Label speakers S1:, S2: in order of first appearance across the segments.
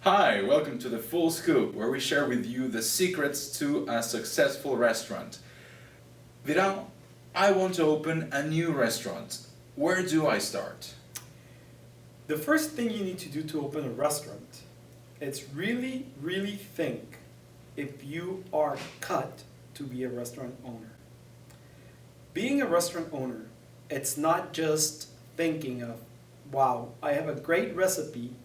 S1: Hi, welcome to the Full Scoop, where we share with you the secrets to a successful restaurant. Vidal, I want to open a new restaurant. Where do I start?
S2: The first thing you need to do to open a restaurant is really think if you are cut to be a restaurant owner. Being a restaurant owner, it's not just thinking of, wow, I have a great recipe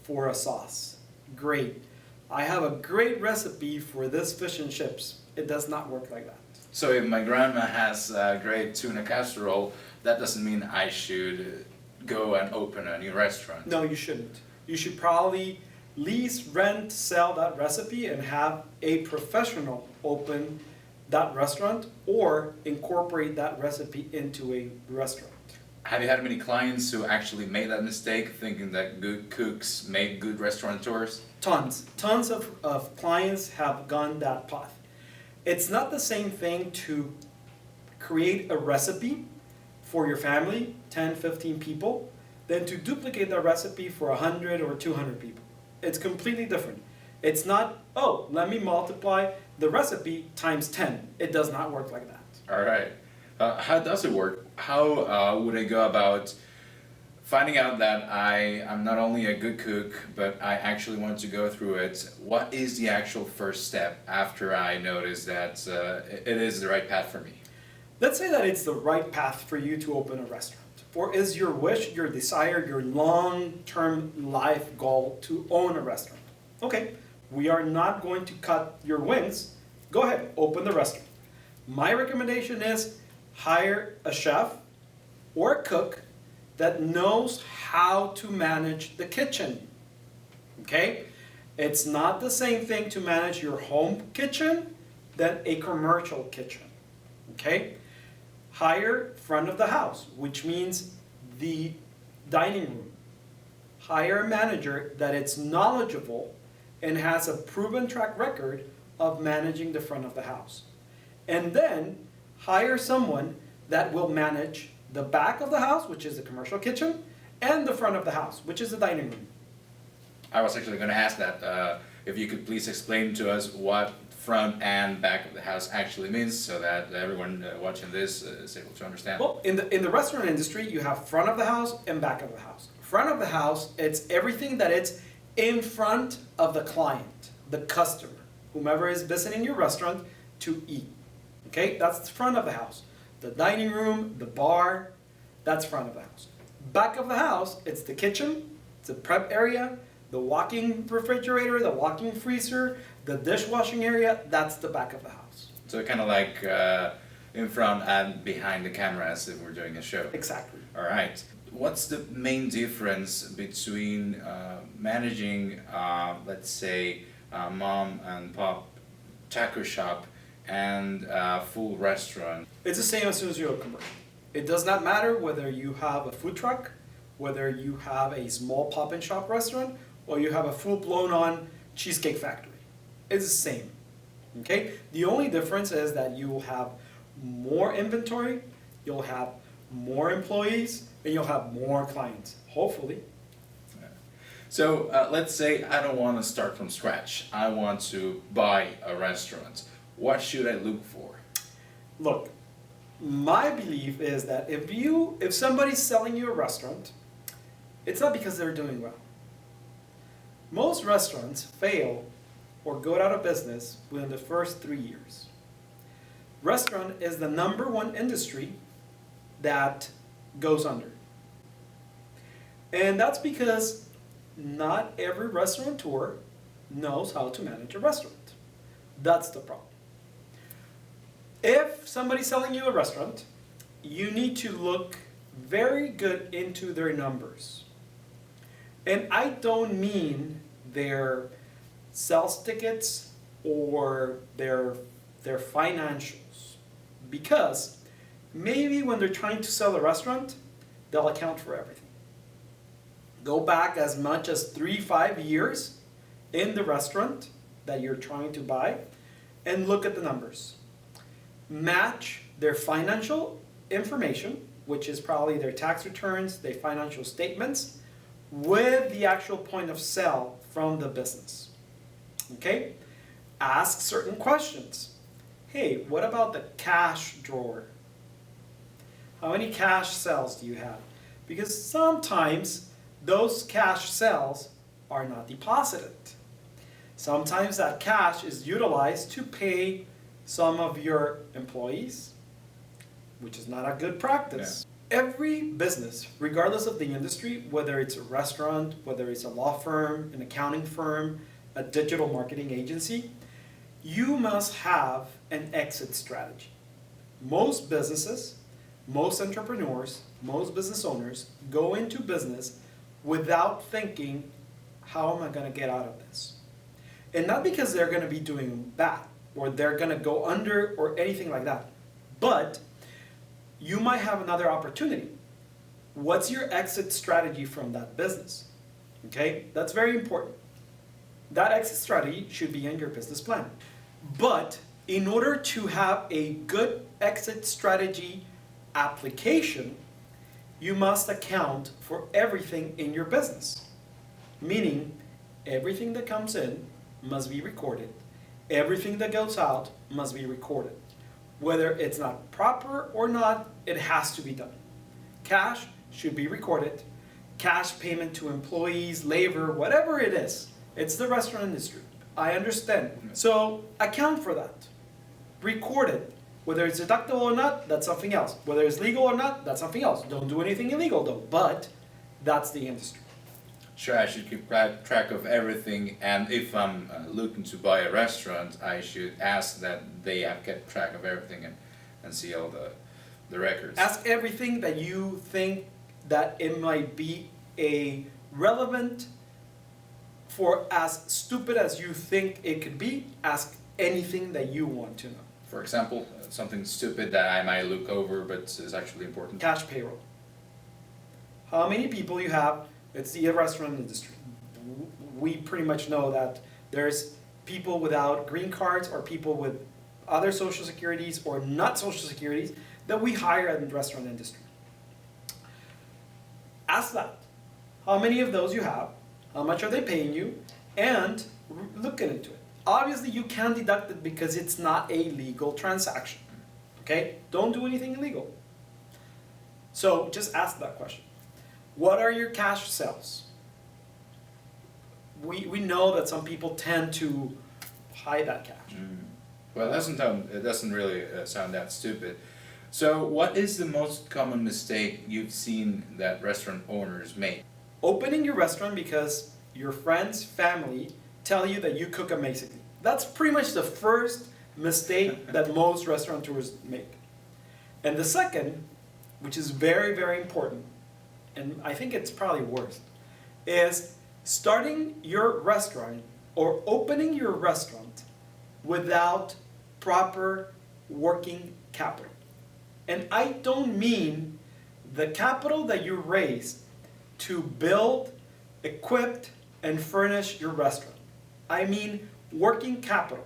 S2: for a sauce. Great. I have a great recipe for this fish and chips. It does not work like that.
S1: So if my grandma has a great tuna casserole, that doesn't mean I should go and open a new restaurant.
S2: No, you shouldn't. You should probably lease, rent, sell that recipe and have a professional open that restaurant or incorporate that recipe into a restaurant.
S1: Have you had many clients who actually made that mistake, thinking that good cooks make good restaurateurs?
S2: Tons of clients have gone that path. It's not the same thing to create a recipe for your family, 10, 15 people, than to duplicate that recipe for 100 or 200 people. It's completely different. It's not, oh, let me multiply the recipe times 10. It does not work like that.
S1: All right. How does it work? How would I go about finding out that I'm not only a good cook, but I actually want to go through it? What is the actual first step after I notice that it is the right path for me?
S2: Let's say that it's the right path for you to open a restaurant. Or is your wish, your desire, your long-term life goal to own a restaurant? Okay, we are not going to cut your wings. Go ahead, open the restaurant. My recommendation is hire a chef or a cook that knows how to manage the kitchen. Okay? It's not the same thing to manage your home kitchen than a commercial kitchen. Okay? Hire front of the house, which means the dining room. Hire a manager that is knowledgeable and has a proven track record of managing the front of the house. And then hire someone that will manage the back of the house, which is the commercial kitchen, and the front of the house, which is the dining room.
S1: I was actually going to ask that, if you could please explain to us what front and back of the house actually means, so that everyone watching this is able to understand.
S2: Well, in the restaurant industry, you have front of the house and back of the house. Front of the house, it's everything that it's in front of the client, the customer, whomever is visiting your restaurant to eat. Okay, that's the front of the house. The dining room, the bar, that's front of the house. Back of the house, it's the kitchen, it's the prep area, the walk-in refrigerator, the walk-in freezer, the dishwashing area, that's the back of the house.
S1: So kind of like in front and behind the camera as if we're doing a show.
S2: Exactly.
S1: All right. What's the main difference between managing, let's say, mom and pop taco shop and full restaurant?
S2: It's the same as soon as you open commercial. It does not matter whether you have a food truck, whether you have a small pop-and-shop restaurant, or you have a full-blown on cheesecake factory. It's the same. Okay? The only difference is that you will have more inventory, you'll have more employees, and you'll have more clients, hopefully.
S1: So let's say I don't want to start from scratch. I want to buy a restaurant. What should I look for?
S2: Look, my belief is that if somebody's selling you a restaurant, it's not because they're doing well. Most restaurants fail or go out of business within the first 3 years. Restaurant is the #1 industry that goes under. And that's because not every restaurateur knows how to manage a restaurant. That's the problem. If somebody's selling you a restaurant, you need to look very good into their numbers. And I don't mean their sales tickets or their financials, because maybe when they're trying to sell a restaurant, they'll account for everything. Go back as much as 3-5 years in the restaurant that you're trying to buy and look at the numbers. Match their financial information, which is probably their tax returns, their financial statements, with the actual point of sale from the business. Okay? Ask certain questions. Hey, what about the cash drawer? How many cash cells do you have? Because sometimes those cash cells are not deposited. Sometimes that cash is utilized to pay some of your employees, which is not a good practice. Every business, regardless of the industry, whether it's a restaurant, whether it's a law firm, an accounting firm, a digital marketing agency, you must have an exit strategy. Most businesses, most entrepreneurs, most business owners go into business without thinking, how am I going to get out of this? And not because they're going to be doing bad or they're going to go under or anything like that, but you might have another opportunity. What's your exit strategy from that business? Okay, that's very important. That exit strategy should be in your business plan. But in order to have a good exit strategy application, you must account for everything in your business. Meaning, everything that comes in must be recorded. Everything that goes out must be recorded. Whether it's not proper or not, it has to be done. Cash should be recorded. Cash payment to employees, labor, whatever it is. It's the restaurant industry. I understand. So account for that. Record it. Whether it's deductible or not, that's something else. Whether it's legal or not, that's something else. Don't do anything illegal though, but that's the industry.
S1: Sure, I should keep track of everything, and if I'm looking to buy a restaurant, I should ask that they have kept track of everything and see all the records.
S2: Ask everything that you think that it might be a relevant for as stupid as you think it could be. Ask anything that you want to know.
S1: For example, something stupid that I might look over but is actually important.
S2: Cash payroll. How many people you have? It's the restaurant industry. We pretty much know that there's people without green cards or people with other social securities or not social securities that we hire in the restaurant industry. Ask that. How many of those you have? How much are they paying you? And look into it. Obviously, you can deduct it because it's not a legal transaction. Okay? Don't do anything illegal. So just ask that question. What are your cash cells? We know that some people tend to hide that cash.
S1: Well, it doesn't really sound that stupid. So what is the most common mistake you've seen that restaurant owners make?
S2: Opening your restaurant because your friends, family tell you that you cook amazingly. That's pretty much the first mistake that most restaurateurs make. And the second, which is very, very important, and I think it's probably worse, is starting your restaurant or opening your restaurant without proper working capital. And I don't mean the capital that you raise to build, equip, and furnish your restaurant. I mean working capital.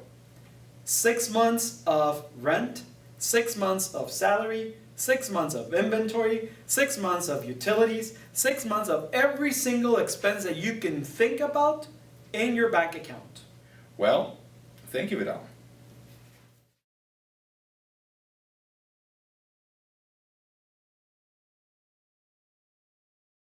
S2: 6 months of rent, 6 months of salary, 6 months of inventory, 6 months of utilities, 6 months of every single expense that you can think about in your bank account.
S1: Well, thank you, Vidal.